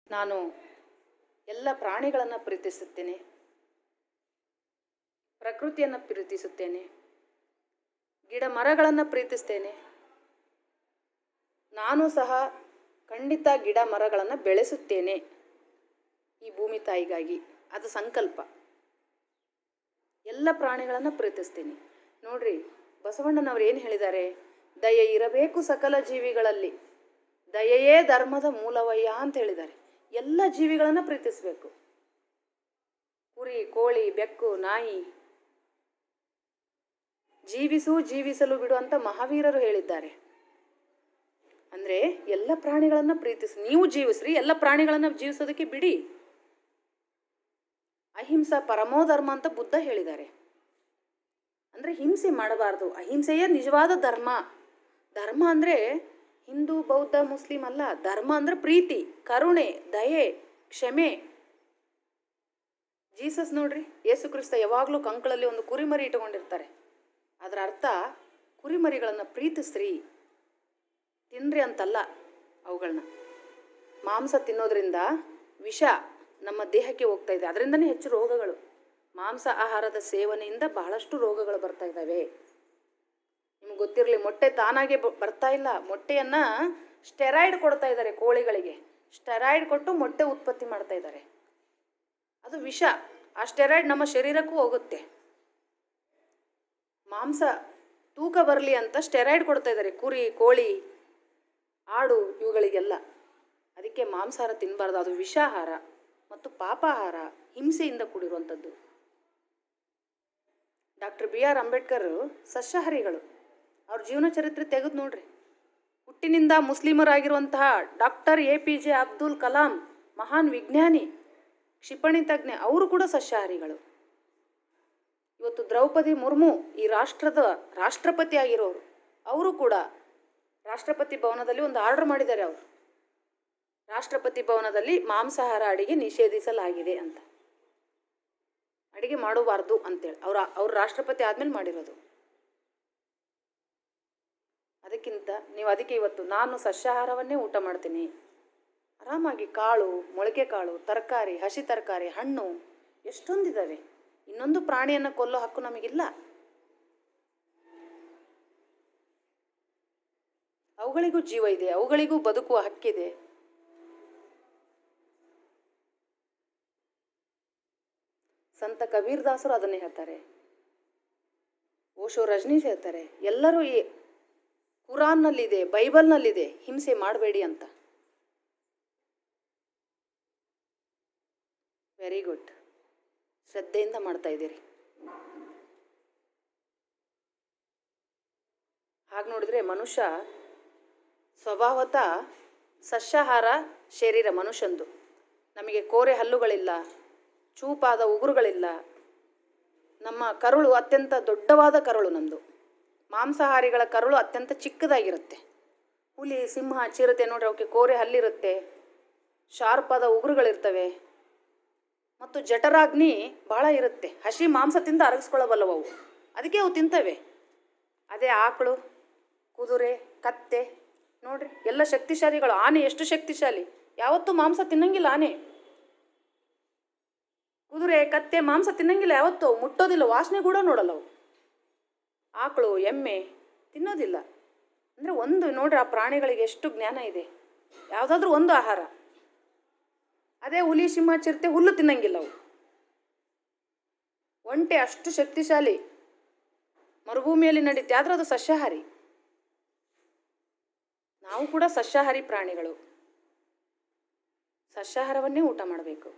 ನಾನು ಎಲ್ಲ ಪ್ರಾಣಿಗಳನ್ನು ಪ್ರೀತಿಸುತ್ತೇನೆ, ಪ್ರಕೃತಿಯನ್ನು ಪ್ರೀತಿಸುತ್ತೇನೆ, ಗಿಡ ಮರಗಳನ್ನು ಪ್ರೀತಿಸ್ತೇನೆ. ನಾನು ಸಹ ಖಂಡಿತ ಗಿಡ ಮರಗಳನ್ನು ಬೆಳೆಸುತ್ತೇನೆ ಈ ಭೂಮಿ ತಾಯಿಗಾಗಿ. ಅದು ಸಂಕಲ್ಪ. ಎಲ್ಲ ಪ್ರಾಣಿಗಳನ್ನು ಪ್ರೀತಿಸ್ತೀನಿ. ನೋಡ್ರಿ, ಬಸವಣ್ಣನವರು ಏನು ಹೇಳಿದ್ದಾರೆ? ದಯೆ ಇರಬೇಕು ಸಕಲ ಜೀವಿಗಳಲ್ಲಿ, ದಯೆಯೇ ಧರ್ಮದ ಮೂಲವಯ್ಯ ಅಂತ ಹೇಳಿದ್ದಾರೆ. ಎಲ್ಲ ಜೀವಿಗಳನ್ನು ಪ್ರೀತಿಸಬೇಕು. ಕುರಿ, ಕೋಳಿ, ಬೆಕ್ಕು, ನಾಯಿ, ಜೀವಿಸಲು ಬಿಡು ಅಂತ ಮಹಾವೀರರು ಹೇಳಿದ್ದಾರೆ. ಅಂದರೆ ಎಲ್ಲ ಪ್ರಾಣಿಗಳನ್ನು ಪ್ರೀತಿಸಿ, ನೀವು ಜೀವಿಸ್ರಿ, ಎಲ್ಲ ಪ್ರಾಣಿಗಳನ್ನು ಜೀವಿಸೋದಕ್ಕೆ ಬಿಡಿ. ಅಹಿಂಸಾ ಪರಮೋ ಧರ್ಮ ಅಂತ ಬುದ್ಧ ಹೇಳಿದ್ದಾರೆ. ಅಂದರೆ ಹಿಂಸೆ ಮಾಡಬಾರ್ದು. ಅಹಿಂಸೆಯೇ ನಿಜವಾದ ಧರ್ಮ. ಧರ್ಮ ಅಂದರೆ ಹಿಂದೂ, ಬೌದ್ಧ, ಮುಸ್ಲಿಂ ಅಲ್ಲ. ಧರ್ಮ ಅಂದರೆ ಪ್ರೀತಿ, ಕರುಣೆ, ದಯೆ, ಕ್ಷಮೆ. ಜೀಸಸ್ ನೋಡ್ರಿ, ಯೇಸು ಕ್ರಿಸ್ತ ಯಾವಾಗಲೂ ಕಂಕಳಲ್ಲಿ ಒಂದು ಕುರಿಮರಿ ಇಟ್ಟುಕೊಂಡಿರ್ತಾರೆ. ಅದರ ಅರ್ಥ ಕುರಿಮರಿಗಳನ್ನು ಪ್ರೀತಿಸ್ರಿ, ತಿನ್ರಿ ಅಂತಲ್ಲ. ಅವುಗಳನ್ನ ಮಾಂಸ ತಿನ್ನೋದ್ರಿಂದ ವಿಷ ನಮ್ಮ ದೇಹಕ್ಕೆ ಹೋಗ್ತಾ ಇದೆ. ಅದರಿಂದನೇ ಹೆಚ್ಚು ರೋಗಗಳು. ಮಾಂಸ ಆಹಾರದ ಸೇವನೆಯಿಂದ ಬಹಳಷ್ಟು ರೋಗಗಳು ಬರ್ತಾ ಇದ್ದಾವೆ. ನಿಮ್ಗೆ ಗೊತ್ತಿರಲಿ, ಮೊಟ್ಟೆ ತಾನಾಗೆ ಬರ್ತಾ ಇಲ್ಲ. ಮೊಟ್ಟೆಯನ್ನು ಸ್ಟೆರಾಯ್ಡ್ ಕೊಡ್ತಾ ಇದ್ದಾರೆ ಕೋಳಿಗಳಿಗೆ. ಸ್ಟೆರಾಯ್ಡ್ ಕೊಟ್ಟು ಮೊಟ್ಟೆ ಉತ್ಪತ್ತಿ ಮಾಡ್ತಾ ಇದ್ದಾರೆ. ಅದು ವಿಷ. ಆ ಸ್ಟೆರಾಯ್ಡ್ ನಮ್ಮ ಶರೀರಕ್ಕೂ ಹೋಗುತ್ತೆ. ಮಾಂಸ ತೂಕ ಬರಲಿ ಅಂತ ಸ್ಟೆರಾಯ್ಡ್ ಕೊಡ್ತಾ ಇದ್ದಾರೆ ಕುರಿ, ಕೋಳಿ, ಆಡು ಇವುಗಳಿಗೆಲ್ಲ. ಅದಕ್ಕೆ ಮಾಂಸಾಹಾರ ತಿನ್ನಬಾರ್ದು. ಅದು ವಿಷಾಹಾರ ಮತ್ತು ಪಾಪಾಹಾರ, ಹಿಂಸೆಯಿಂದ ಕೂಡಿರುವಂಥದ್ದು. ಡಾಕ್ಟರ್ BR ಅಂಬೇಡ್ಕರ್ ಸಸ್ಯಾಹಾರಿಗಳು. ಅವ್ರ ಜೀವನ ಚರಿತ್ರೆ ತೆಗೆದು ನೋಡ್ರಿ. ಹುಟ್ಟಿನಿಂದ ಮುಸ್ಲಿಮರಾಗಿರುವಂತಹ ಡಾಕ್ಟರ್ APJ ಅಬ್ದುಲ್ ಕಲಾಂ, ಮಹಾನ್ ವಿಜ್ಞಾನಿ, ಕ್ಷಿಪಣಿ ತಜ್ಞ, ಅವರು ಕೂಡ ಸಸ್ಯಾಹಾರಿಗಳು. ಇವತ್ತು ದ್ರೌಪದಿ ಮುರ್ಮು ಈ ರಾಷ್ಟ್ರದ ರಾಷ್ಟ್ರಪತಿ ಆಗಿರೋರು, ಅವರು ಕೂಡ ರಾಷ್ಟ್ರಪತಿ ಭವನದಲ್ಲಿ ಒಂದು ಆರ್ಡರ್ ಮಾಡಿದ್ದಾರೆ. ಅವರು ರಾಷ್ಟ್ರಪತಿ ಭವನದಲ್ಲಿ ಮಾಂಸಾಹಾರ ಅಡಿಗೆ ನಿಷೇಧಿಸಲಾಗಿದೆ ಅಂತ, ಅಡಿಗೆ ಮಾಡಬಾರ್ದು ಅಂತೇಳಿ ಅವ್ರು ರಾಷ್ಟ್ರಪತಿ ಆದಮೇಲೆ ಮಾಡಿರೋದು. ಅದಕ್ಕೆ ಇವತ್ತು ನಾನು ಸಸ್ಯಾಹಾರವನ್ನೇ ಊಟ ಮಾಡ್ತೀನಿ. ಆರಾಮಾಗಿ ಕಾಳು, ಮೊಳಕೆ ಕಾಳು, ತರಕಾರಿ, ಹಸಿ ತರಕಾರಿ, ಹಣ್ಣು ಎಷ್ಟೊಂದಿದ್ದಾವೆ. ಇನ್ನೊಂದು ಪ್ರಾಣಿಯನ್ನು ಕೊಲ್ಲೋ ಹಕ್ಕು ನಮಗಿಲ್ಲ. ಅವುಗಳಿಗೂ ಜೀವ ಇದೆ, ಅವುಗಳಿಗೂ ಬದುಕುವ ಹಕ್ಕಿದೆ. ಸಂತ ಕಬೀರ್ ದಾಸರು ಅದನ್ನೇ ಹೇಳ್ತಾರೆ, ಓಶೋ ರಜನೀಶ್ ಹೇಳ್ತಾರೆ. ಎಲ್ಲರೂ ಈ ಕುರಾನ್ನಲ್ಲಿದೆ, ಬೈಬಲ್ನಲ್ಲಿದೆ, ಹಿಂಸೆ ಮಾಡಬೇಡಿ ಅಂತ. ವೆರಿ ಗುಡ್, ಶ್ರದ್ಧೆಯಿಂದ ಮಾಡ್ತಾ ಇದ್ದೀರಿ. ಹಾಗೆ ನೋಡಿದ್ರೆ ಮನುಷ್ಯ ಸ್ವಭಾವತಃ ಸಸ್ಯಾಹಾರ ಶರೀರ ಮನುಷ್ಯಂದು. ನಮಗೆ ಕೋರೆ ಹಲ್ಲುಗಳಿಲ್ಲ, ಚೂಪಾದ ಉಗುರುಗಳಿಲ್ಲ. ನಮ್ಮ ಕರುಳು ಅತ್ಯಂತ ದೊಡ್ಡವಾದ ಕರುಳು ನಮ್ಮದು. ಮಾಂಸಾಹಾರಿಗಳ ಕರುಳು ಅತ್ಯಂತ ಚಿಕ್ಕದಾಗಿರುತ್ತೆ. ಹುಲಿ, ಸಿಂಹ, ಚಿರತೆ ನೋಡ್ರಿ, ಅವಕ್ಕೆ ಕೋರೆ ಹಲ್ಲಿರುತ್ತೆ, ಶಾರ್ಪಾದ ಉಗುರುಗಳಿರ್ತವೆ ಮತ್ತು ಜಠರಾಗ್ನಿ ಭಾಳ ಇರುತ್ತೆ. ಹಸಿ ಮಾಂಸ ತಿಂದು ಅರಗಿಸ್ಕೊಳ್ಳಬಲ್ಲವು ಅವು, ಅದಕ್ಕೆ ಅವು ತಿಂತವೆ. ಅದೇ ಆಕಳು, ಕುದುರೆ, ಕತ್ತೆ ನೋಡ್ರಿ, ಎಲ್ಲ ಶಕ್ತಿಶಾಲಿಗಳು. ಆನೆ ಎಷ್ಟು ಶಕ್ತಿಶಾಲಿ, ಯಾವತ್ತೂ ಮಾಂಸ ತಿನ್ನಂಗಿಲ್ಲ ಆನೆ. ಕುದುರೆ, ಕತ್ತೆ ಮಾಂಸ ತಿನ್ನಂಗಿಲ್ಲ ಯಾವತ್ತೂ, ಮುಟ್ಟೋದಿಲ್ಲ, ವಾಸನೆ ಕೂಡ ನೋಡಲ್ಲ ಅವು. ಆಕಳು, ಎಮ್ಮೆ ತಿನ್ನೋದಿಲ್ಲ. ಅಂದರೆ ಒಂದು ನೋಡ್ರಿ, ಆ ಪ್ರಾಣಿಗಳಿಗೆ ಎಷ್ಟು ಜ್ಞಾನ ಇದೆ. ಯಾವುದಾದ್ರೂ ಒಂದು ಆಹಾರ. ಅದೇ ಹುಲಿ, ಸಿಂಹ, ಚಿರತೆ ಹುಲ್ಲು ತಿನ್ನಂಗಿಲ್ಲ ಅವು. ಒಂಟೆ ಅಷ್ಟು ಶಕ್ತಿಶಾಲಿ, ಮರುಭೂಮಿಯಲ್ಲಿ ನಡೀತೆ, ಆದರೆ ಅದು ಸಸ್ಯಾಹಾರಿ. ನಾವು ಕೂಡ ಸಸ್ಯಾಹಾರಿ ಪ್ರಾಣಿಗಳು. ಸಸ್ಯಾಹಾರವನ್ನೇ ಊಟ ಮಾಡಬೇಕು.